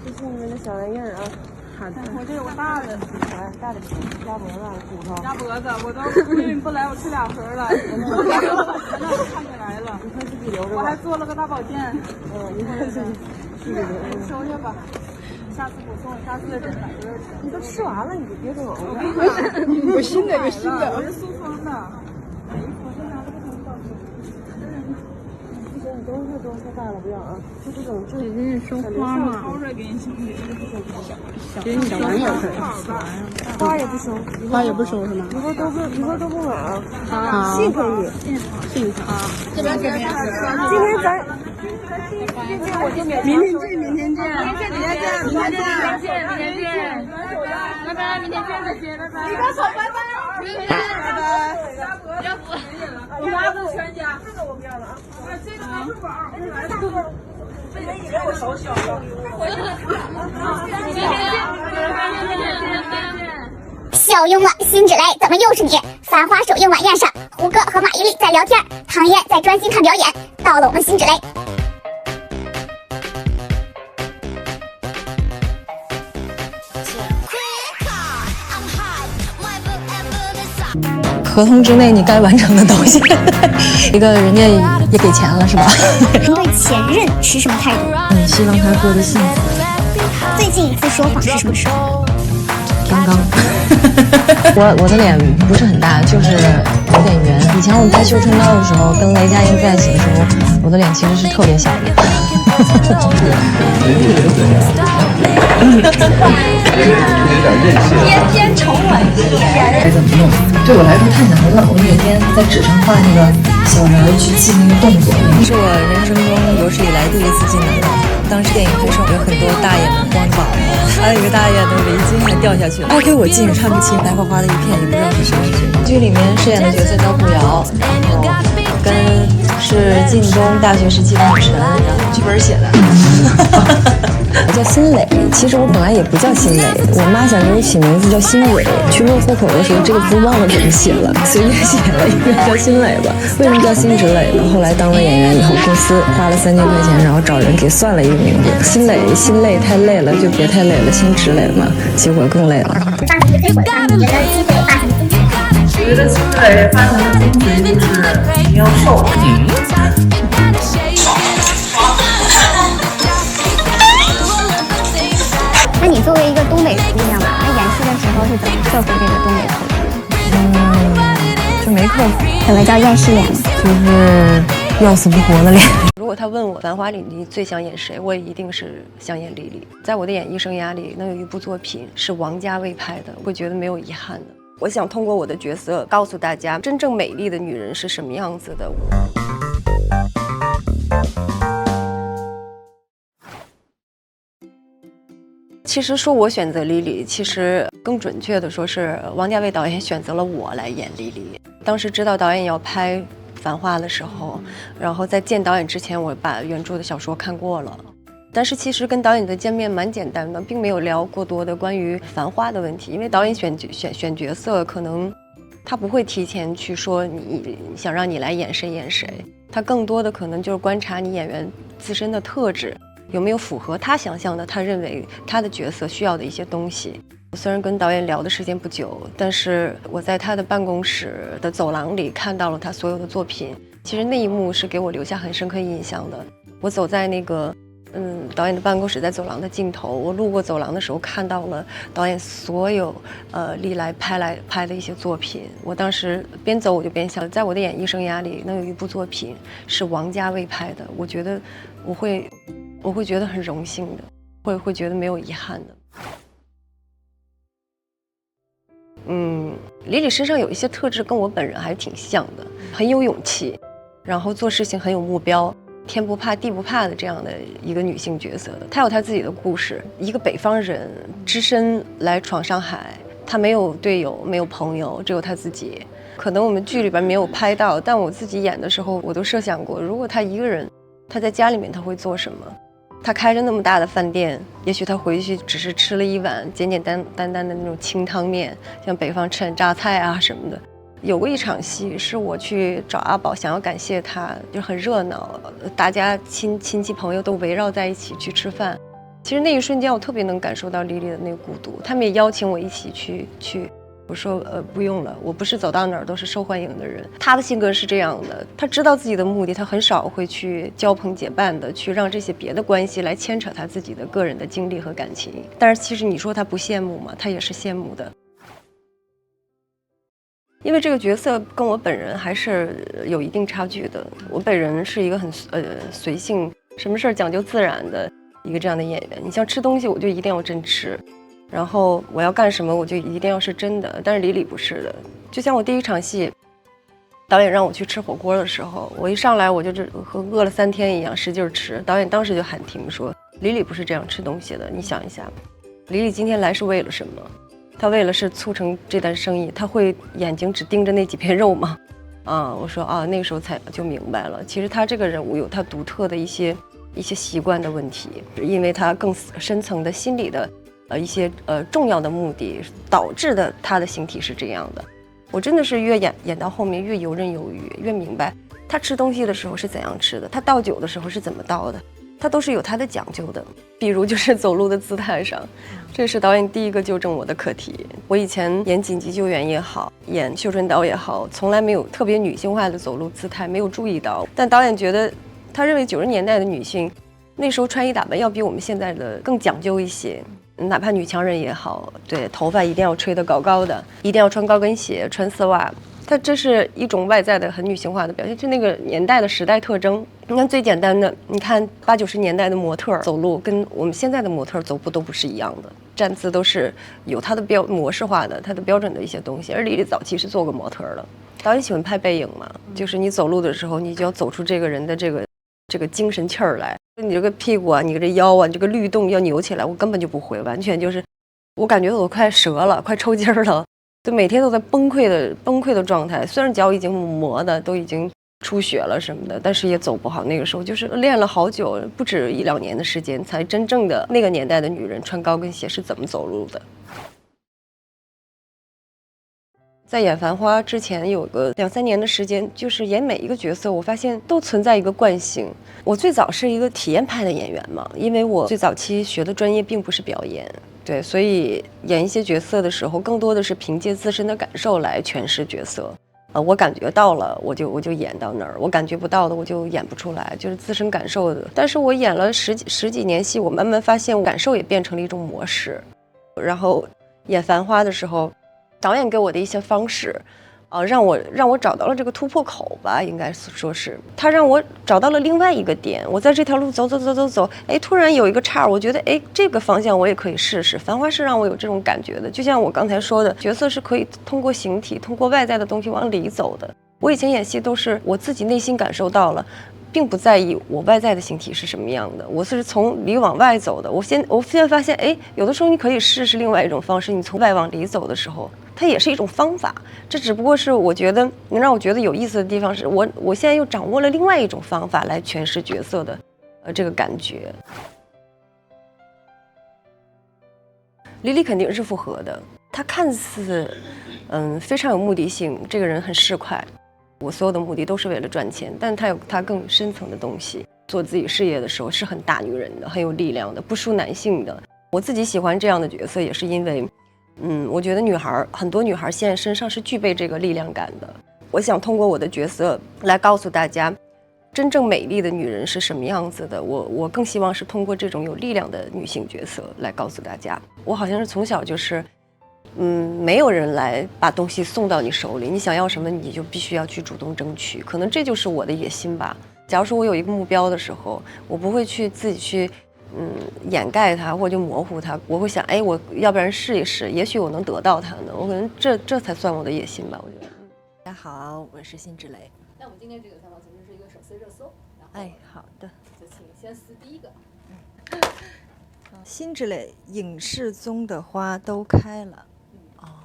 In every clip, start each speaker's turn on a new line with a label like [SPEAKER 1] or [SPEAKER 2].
[SPEAKER 1] 这是你们的小玩意儿啊。
[SPEAKER 2] 好的。
[SPEAKER 3] 我这有个大的，
[SPEAKER 1] 大的鸭脖子、骨头。
[SPEAKER 3] 鸭脖子，我都运不来，我吃2盒了。我看起来了。
[SPEAKER 1] 你快自己留着吧。
[SPEAKER 3] 我还做了个大保健。
[SPEAKER 1] 你快自己留着。
[SPEAKER 3] 收下吧。下次补送，下次再整买着。
[SPEAKER 1] 你都吃完了，你就别整了。
[SPEAKER 3] 有新的，有新的。我是塑封的。我是拿了个东西。
[SPEAKER 1] 不行，你东西大了不要啊。就这种
[SPEAKER 2] 给人家收花嘛。
[SPEAKER 3] 掏出来给你行不行？
[SPEAKER 2] 给你小玩意儿。
[SPEAKER 1] 花也不收，
[SPEAKER 2] 花也不收是吗？
[SPEAKER 1] 一会儿都不买啊。
[SPEAKER 2] 好。
[SPEAKER 1] 信可以。
[SPEAKER 2] 信啊。
[SPEAKER 3] 这边。
[SPEAKER 1] 今天咱。
[SPEAKER 2] 明天见，明天见，
[SPEAKER 3] 拜拜，明天见，再见，拜拜。
[SPEAKER 4] 一个手，拜拜，
[SPEAKER 3] 明天见，拜拜。要不我妈是全家，这个我不要了啊。这个还是宝，这个以为我手小了。
[SPEAKER 4] 小英了，辛芷蕾，怎么又是你？繁花首映晚宴上，胡歌和马伊琍在聊天，唐嫣在专心看表演，到了我们辛芷蕾。
[SPEAKER 5] 合同之内你该完成的东西，一个人家也给钱了是吧？
[SPEAKER 4] 您对前任持什么态度？
[SPEAKER 5] 希望他过得幸福。
[SPEAKER 4] 最近一次说谎是什么时候？
[SPEAKER 5] 刚刚，我的脸不是很大，就是有点圆。以前我们拍《绣春刀》的时候，跟雷佳音在一起的时候，我的脸其实是特别小的。
[SPEAKER 4] 天天宠我一人。
[SPEAKER 5] 该怎么弄？对我来说太难了。我每天在纸上画那个小人去记那个动作，是我人生中有史以来第一次进南港。当时电影拍摄有很多大爷们光着膀子，还有一个大爷的围巾还掉下去了。给我进看不清，白花花的一片，也不知道是谁是谁。剧里面饰演的角色叫步瑶，然后跟是晋中大学时期的女神，然后剧本写的。我叫辛磊，其实我本来也不叫辛磊，我妈想给我起名字叫辛伟。去落户口的时候，这个字忘了怎么写了，随便写了一个叫辛磊吧。为什么叫辛芷蕾呢？后来当了演员以后，公司花了3000块钱，然后找人给算了一个名字，辛磊，心累太累了，就别太累了，辛芷蕾嘛，结果更累了。
[SPEAKER 1] 我觉得辛芷蕾发成的精髓就是你要瘦。
[SPEAKER 4] 那你作为一个东北姑娘嘛，那演戏的时候是怎么克服这个东北口音？
[SPEAKER 5] 就没克服。
[SPEAKER 4] 什么叫厌世脸呢？
[SPEAKER 5] 就是要死不活的脸。如果他问我《繁花》里你最想演谁，我也一定是想演莉莉。在我的演艺生涯里，能有一部作品是王家卫拍的，会觉得没有遗憾的。我想通过我的角色告诉大家，真正美丽的女人是什么样子的。其实说我选择莉莉，其实更准确的说是王家卫导演选择了我来演莉莉。当时知道导演要拍《繁花》的时候，然后在见导演之前，我把原著的小说看过了。但是其实跟导演的见面蛮简单的，并没有聊过多的关于《繁花》的问题，因为导演选角色，可能他不会提前去说你想让你来演谁演谁，他更多的可能就是观察你演员自身的特质。有没有符合他想象的，他认为他的角色需要的一些东西。虽然跟导演聊的时间不久，但是我在他的办公室的走廊里看到了他所有的作品。其实那一幕是给我留下很深刻印象的。我走在那个导演的办公室，在走廊的尽头，我路过走廊的时候看到了导演所有历来拍的一些作品。我当时边走我就边想，在我的演艺生涯里能有一部作品是王家卫拍的，我觉得我会觉得很荣幸的，会觉得没有遗憾的。李李身上有一些特质跟我本人还挺像的，很有勇气，然后做事情很有目标，天不怕地不怕的这样的一个女性角色的。她有她自己的故事，一个北方人只身来闯上海，她没有队友，没有朋友，只有她自己。可能我们剧里边没有拍到，但我自己演的时候，我都设想过，如果她一个人，她在家里面她会做什么？他开着那么大的饭店，也许他回去只是吃了一碗简简单单的那种清汤面，像北方吃点榨菜啊什么的。有过一场戏是我去找阿宝，想要感谢他，就很热闹，大家亲戚朋友都围绕在一起去吃饭。其实那一瞬间，我特别能感受到李李的那个孤独。他们也邀请我一起去。我说不用了，我不是走到哪儿都是受欢迎的人。他的性格是这样的，他知道自己的目的，他很少会去交朋结伴的，去让这些别的关系来牵扯他自己的个人的经历和感情。但是其实你说他不羡慕吗？他也是羡慕的。因为这个角色跟我本人还是有一定差距的。我本人是一个很随性，什么事儿讲究自然的一个这样的演员。你像吃东西，我就一定要真吃。然后我要干什么，我就一定要是真的。但是李李不是的，就像我第一场戏，导演让我去吃火锅的时候，我一上来我就和饿了3天一样使劲吃。导演当时就喊停说：“李李不是这样吃东西的，你想一下，李李今天来是为了什么？他为了是促成这单生意，他会眼睛只盯着那几片肉吗？”我说那个时候才就明白了，其实他这个人物有他独特的一些习惯的问题，因为他更深层的心理的。一些重要的目的导致的他的形体是这样的。我真的是越演到后面越游刃有余，越明白他吃东西的时候是怎样吃的，他倒酒的时候是怎么倒的，他都是有他的讲究的。比如就是走路的姿态上，这是导演第一个纠正我的课题。我以前演紧急救援也好，演绣春刀也好，从来没有特别女性化的走路姿态，没有注意到。但导演觉得，他认为90年代的女性那时候穿衣打扮要比我们现在的更讲究一些。哪怕女强人也好，对，头发一定要吹得高高的，一定要穿高跟鞋，穿丝袜，它这是一种外在的很女性化的表现，就那个年代的时代特征。你看最简单的，你看80、90年代的模特走路跟我们现在的模特走步都不是一样的，站姿都是有它的模式化的，它的标准的一些东西。而李李早期是做过模特的。导演喜欢拍背影嘛，就是你走路的时候，你就要走出这个人的这个精神气儿来。你这个屁股啊，你这腰啊，你这个律动要扭起来，我根本就不会，完全就是，我感觉我快折了，快抽筋了，就每天都在崩溃的状态。虽然脚已经磨的都已经出血了什么的，但是也走不好。那个时候就是练了好久，不止1、2年的时间，才真正的那个年代的女人穿高跟鞋是怎么走路的。在演《繁花》之前有个2、3年的时间，就是演每一个角色，我发现都存在一个惯性。我最早是一个体验派的演员嘛，因为我最早期学的专业并不是表演，对，所以演一些角色的时候，更多的是凭借自身的感受来诠释角色。我感觉到了，我就演到那儿；我感觉不到的，我就演不出来，就是自身感受的。但是我演了十几年戏，我慢慢发现，我感受也变成了一种模式。然后演《繁花》的时候，导演给我的一些方式，让我找到了这个突破口吧，应该说是他让我找到了另外一个点。我在这条路走，哎，突然有一个岔，我觉得哎，这个方向我也可以试试。《繁花》是让我有这种感觉的，就像我刚才说的，角色是可以通过形体、通过外在的东西往里走的。我以前演戏都是我自己内心感受到了，并不在意我外在的形体是什么样的，我是从里往外走的。我现在发现，哎，有的时候你可以试试另外一种方式，你从外往里走的时候，它也是一种方法。这只不过是我觉得能让我觉得有意思的地方是，我现在又掌握了另外一种方法来诠释角色的，这个感觉。李李肯定是复合的，他看似非常有目的性，这个人很市侩。我所有的目的都是为了赚钱，但他有他更深层的东西。做自己事业的时候是很大女人的，很有力量的，不输男性的。我自己喜欢这样的角色，也是因为，我觉得很多女孩现在身上是具备这个力量感的。我想通过我的角色来告诉大家，真正美丽的女人是什么样子的。我更希望是通过这种有力量的女性角色来告诉大家。我好像是从小就是。没有人来把东西送到你手里，你想要什么你就必须要去主动争取，可能这就是我的野心吧。假如说我有一个目标的时候，我不会去自己去掩盖它或者模糊它，我会想，哎，我要不然试一试，也许我能得到它呢。我可能这才算我的野心吧，我觉得。
[SPEAKER 6] 大家好，我是辛芷蕾。
[SPEAKER 7] 那我们今天这个采访其实是一个首次热搜，然后
[SPEAKER 6] 哎，好的，
[SPEAKER 7] 就请先撕第一个。
[SPEAKER 6] 辛芷蕾影视中的花都开了。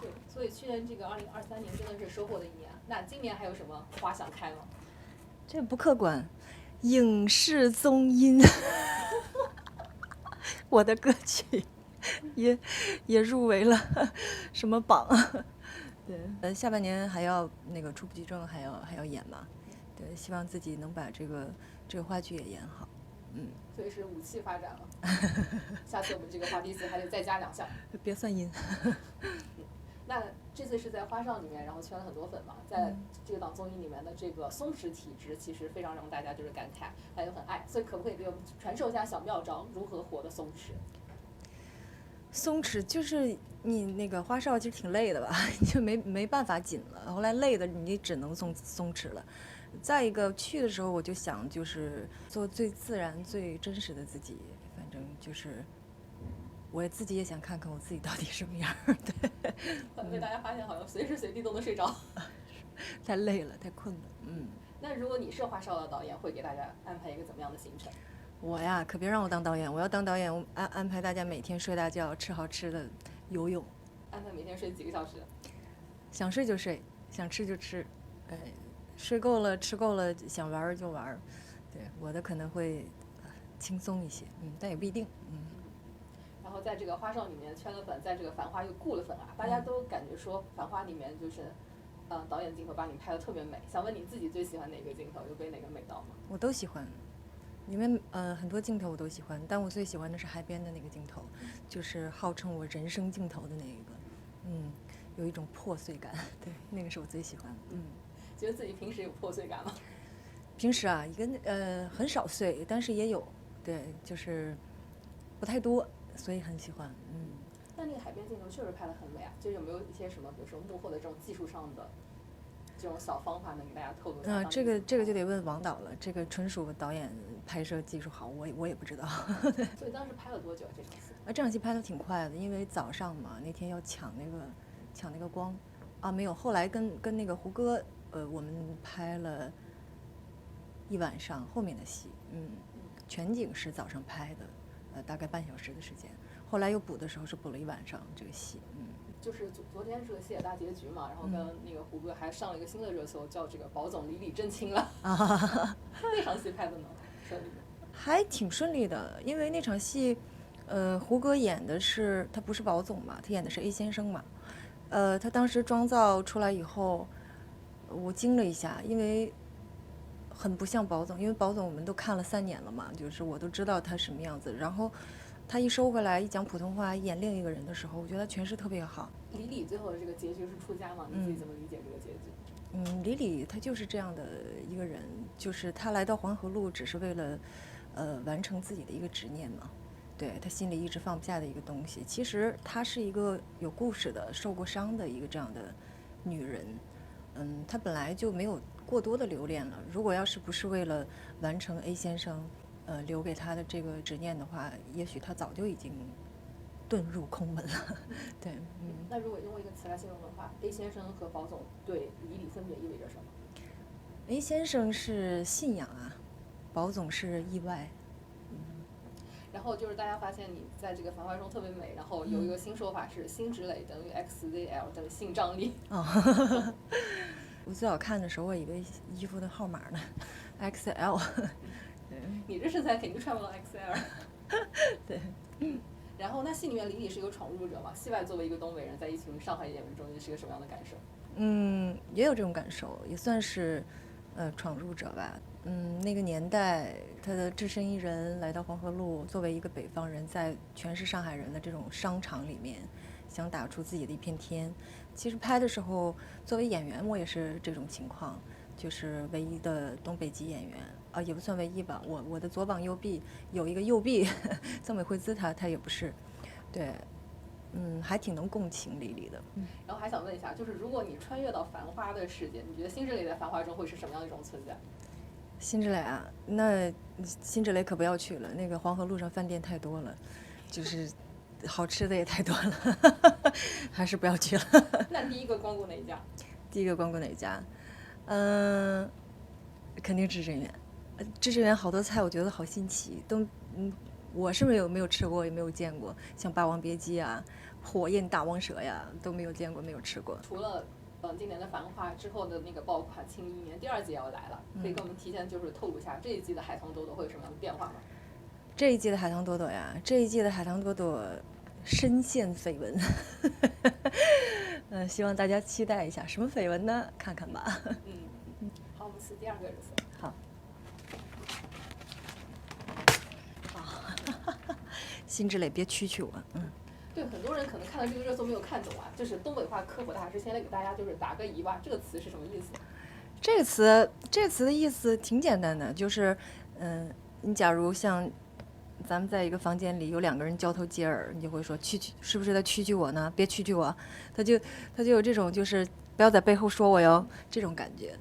[SPEAKER 7] 对，所以去年这个2023年真的是收获的一年。那今年还有什么花想开吗？
[SPEAKER 6] 这不客观，影视综音，我的歌曲也入围了什么榜？对，下半年还要那个初步集中，还要演嘛？对，希望自己能把这个话剧也演好。
[SPEAKER 7] 所腿是武器发展了。下次我们这个话题词还得再加2项。
[SPEAKER 6] 别算阴。
[SPEAKER 7] 那这次是在花少里面，然后圈了很多粉嘛，在这个档综艺里面的这个松弛体质，其实非常让大家就是感慨，大家都很爱，所以可不可以给我们传授一下小妙招，如何活得松弛？
[SPEAKER 6] 松弛就是你那个花少其实挺累的吧，就没办法紧了，后来累的你只能松弛了。再一个去的时候我就想就是做最自然最真实的自己，反正就是我自己也想看看我自己到底什么样。对，
[SPEAKER 7] 被大家发现好像随时随地都能睡着。
[SPEAKER 6] 太累了，太困了。
[SPEAKER 7] 那如果你是花少的导演，会给大家安排一个怎么样的行程？
[SPEAKER 6] 我呀，可别让我当导演，我要当导演，我安排大家每天睡大觉，吃好吃的，游泳。
[SPEAKER 7] 安排每天睡几个小时？
[SPEAKER 6] 想睡就睡，想吃就吃，睡够了吃够了，想玩就玩。对，我的可能会轻松一些，但也不一定。
[SPEAKER 7] 然后在这个花少里面圈了粉，在这个繁花又顾了粉啊，大家都感觉说繁花里面就是，导演镜头把你拍得特别美。想问你自己最喜欢哪个镜头，有被哪个美到吗？
[SPEAKER 6] 我都喜欢，因为很多镜头我都喜欢，但我最喜欢的是海边的那个镜头，就是号称我人生镜头的那一个，有一种破碎感，对，那个是我最喜欢的。
[SPEAKER 7] 觉得自己平时有破碎感吗？
[SPEAKER 6] 平时啊，很少碎，但是也有，对，就是不太多，所以很喜欢。
[SPEAKER 7] 那个海边镜头确实拍得很美啊，就有没有一些什么，比如说幕后的这种技术上的这种小方法能给大家透露一下？
[SPEAKER 6] 这个就得问王导了，这个纯属导演拍摄技术好，我也不知道。
[SPEAKER 7] 所以当时拍了多久这场戏？
[SPEAKER 6] 这场戏拍得挺快的，因为早上嘛，那天要抢那个光，没有，后来跟那个胡歌，我们拍了1晚上后面的戏，全景是早上拍的，大概半小时的时间，后来又补的时候是补了1晚上这个戏，
[SPEAKER 7] 就是昨天是个西野大结局嘛，然后跟那个胡歌还上了一个新的热搜，叫这个宝总李李真亲了。那场戏拍的呢，顺利吗？
[SPEAKER 6] 还挺顺利的，因为那场戏，胡歌演的是他不是宝总嘛，他演的是 A 先生嘛，他当时妆造出来以后，我惊了一下，因为很不像宝总，因为宝总我们都看了3年了嘛，就是我都知道他什么样子，然后他一收回来一讲普通话演另一个人的时候，我觉得诠释特别好。
[SPEAKER 7] 李李最后的这个结局是出家嘛？你自己怎么理解这个结局？
[SPEAKER 6] 李李他就是这样的一个人，就是他来到黄河路只是为了完成自己的一个执念嘛，对，他心里一直放不下的一个东西。其实她是一个有故事的、受过伤的一个这样的女人，她本来就没有过多的留恋了。如果要是不是为了完成 A 先生留给他的这个执念的话，也许他早就已经遁入空门了。对，
[SPEAKER 7] 那如果用一个词来形容的话 ，A 先生和宝总对李李分别意味着什么
[SPEAKER 6] ？A 先生是信仰啊，宝总是意外。
[SPEAKER 7] 然后就是大家发现你在这个繁花中特别美，然后有一个新说法是辛芷蕾等于 XZL 等于性张力。
[SPEAKER 6] 我最早看的时候，我以为衣服的号码呢 ，XL。
[SPEAKER 7] 你这身材肯定穿不到 XL。
[SPEAKER 6] 对。
[SPEAKER 7] 然后那戏里面李李是一个闯入者嘛，戏外作为一个东北人，在一群上海演员中，你是个什么样的感受？
[SPEAKER 6] 也有这种感受，也算是闯入者吧。那个年代，他的只身一人来到黄河路，作为一个北方人，在全是上海人的这种商场里面，想打出自己的一片天。其实拍的时候，作为演员，我也是这种情况，就是唯一的东北籍演员啊，也不算唯一吧。我的左膀右臂有一个右臂，曾美惠孜他也不是，对。还挺能共情李李的。
[SPEAKER 7] 然后还想问一下，就是如果你穿越到繁花的世界，你觉得辛芷蕾在繁花中会是什么样的一种存在？
[SPEAKER 6] 辛芷蕾啊，那辛芷蕾可不要去了，那个黄河路上饭店太多了，就是好吃的也太多了，还是不要去了。
[SPEAKER 7] 那第一个光顾哪一家？
[SPEAKER 6] 第一个光顾哪家？肯定知珍园。知珍园好多菜我觉得好新奇，都我是没有吃过，也没有见过，像《霸王别姬》啊、火焰大王蛇呀，都没有见过，没有吃过。
[SPEAKER 7] 除了今年的繁花之后的那个爆款庆余年第2季要来了，可以跟我们提前就是透露一下这一季的海棠朵朵会有什么样的变化吗？
[SPEAKER 6] 这一季的海棠朵朵呀，这一季的海棠朵朵深陷绯闻，希望大家期待一下，什么绯闻呢？看看吧。
[SPEAKER 7] 好，我们是第2个热搜。
[SPEAKER 6] 好。
[SPEAKER 7] 好，
[SPEAKER 6] 辛芷蕾别蛐蛐我。
[SPEAKER 7] 对，很多人可能看到这个热搜没有看懂啊，就是东北话科普大师先来给大家就是打个疑吧，这个词是什么意思？
[SPEAKER 6] 这个词的意思挺简单的，就是你假如像咱们在一个房间里有2个人交头接耳，你就会说是不是在蛐蛐我呢？别蛐蛐我，他就有这种就是不要在背后说我哟这种感觉。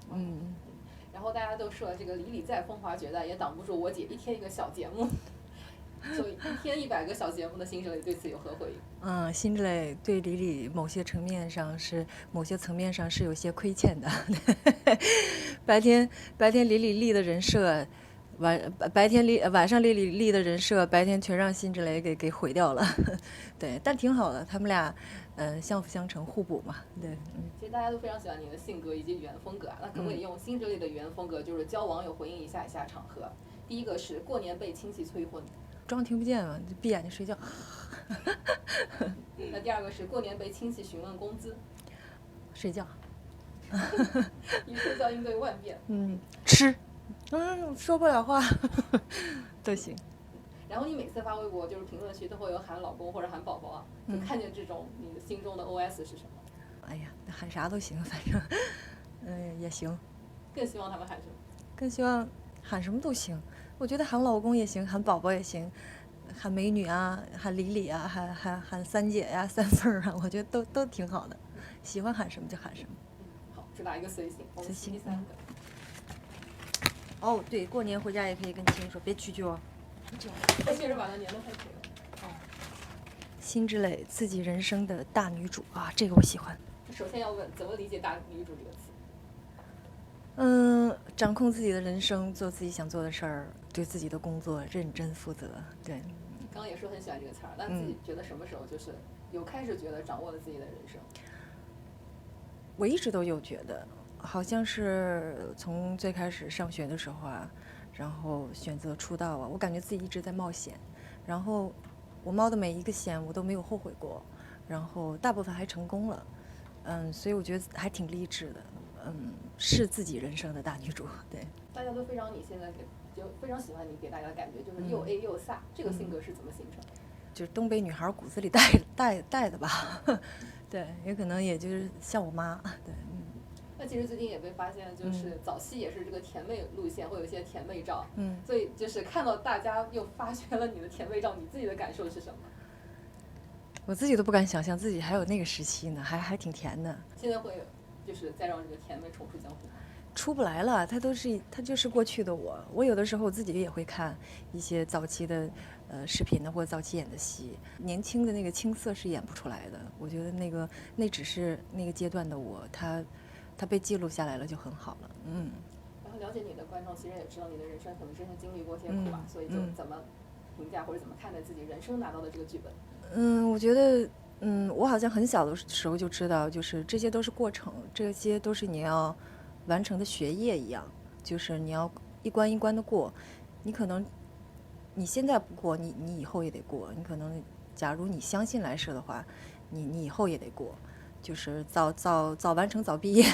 [SPEAKER 7] 然后大家都说这个李李再风华绝代，也挡不住我姐一天一个小节目。所以一天100个小节目的辛芷蕾对此有何回应？
[SPEAKER 6] 辛芷蕾对李李某些层面上是有些亏欠的。白天李李立的人设，晚上李李立的人设，白天全让辛芷蕾给毁掉了。对，但挺好的，他们俩相辅相成，互补嘛。对，
[SPEAKER 7] 其实大家都非常喜欢你的性格以及语言风格啊，那可不可以用辛芷蕾的语言风格，就是教网友回应以下场合？第一个是过年被亲戚催婚。
[SPEAKER 6] 装听不见嘛，就闭眼睛睡觉。
[SPEAKER 7] 那第2个是过年被亲戚询问工资，
[SPEAKER 6] 睡觉。
[SPEAKER 7] 一步叫应对万变。
[SPEAKER 6] 吃，说不了话，都行。
[SPEAKER 7] 然后你每次发微博，就是评论区都会有喊老公或者喊宝宝啊，就看见这种你的心中的 OS 是什么？
[SPEAKER 6] 哎呀，喊啥都行，反正，也行。
[SPEAKER 7] 更希望他们喊什么？
[SPEAKER 6] 更希望喊什么都行。我觉得喊老公也行，喊宝宝也行，喊美女啊，喊李李啊，喊三姐呀、三凤啊，我觉得都挺好的。喜欢喊什么就喊什么。
[SPEAKER 7] 好，主打一个随性。我们第3
[SPEAKER 6] 个。对，过年回家也可以跟亲说，别蛐蛐我。
[SPEAKER 7] 我确实把它粘得太紧了。
[SPEAKER 6] 辛芷蕾自己人生的大女主啊，这个我喜欢。
[SPEAKER 7] 首先要问，怎么理解大女主这个词？
[SPEAKER 6] 掌控自己的人生，做自己想做的事儿，对自己的工作认真负责。对。
[SPEAKER 7] 刚刚也说很喜欢这个词儿，那自己觉得什么时候就是有开始觉得掌握了自己的人生？
[SPEAKER 6] 我一直都有觉得，好像是从最开始上学的时候啊，然后选择出道啊，我感觉自己一直在冒险，然后我冒的每一个险我都没有后悔过，然后大部分还成功了。所以我觉得还挺励志的。是自己人生的大女主。对，
[SPEAKER 7] 大家都非常，你现在就非常喜欢你给大家的感觉，就是又 A 又飒，这个性格是怎么形成的？
[SPEAKER 6] 就是东北女孩骨子里带的吧。对，也可能也就是像我妈。对，
[SPEAKER 7] 那其实最近也被发现，就是早期也是这个甜妹路线，会有一些甜妹照。所以就是看到大家又发掘了你的甜妹照，你自己的感受是什么？
[SPEAKER 6] 我自己都不敢想象自己还有那个时期呢，还挺甜的。
[SPEAKER 7] 现在会就是再让这个甜妹重出江湖吗？
[SPEAKER 6] 出不来了，它就是过去的我。我有的时候我自己也会看一些早期的视频的或者早期演的戏，年轻的那个青涩是演不出来的。我觉得那只是那个阶段的我，它被记录下来了就很好了。
[SPEAKER 7] 然后了解你的观众其实也知道你的人生可能之前经历过些苦吧，所以就怎么评价或者怎么看待自己人生拿到的这个剧本？
[SPEAKER 6] 我觉得我好像很小的时候就知道，就是这些都是过程，这些都是你要完成的学业一样，就是你要一关一关的过。你可能你现在不过，你以后也得过。你可能假如你相信来世的话，你以后也得过。就是早完成早毕业。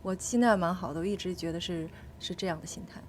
[SPEAKER 6] 我现在蛮好的，我一直觉得是这样的心态。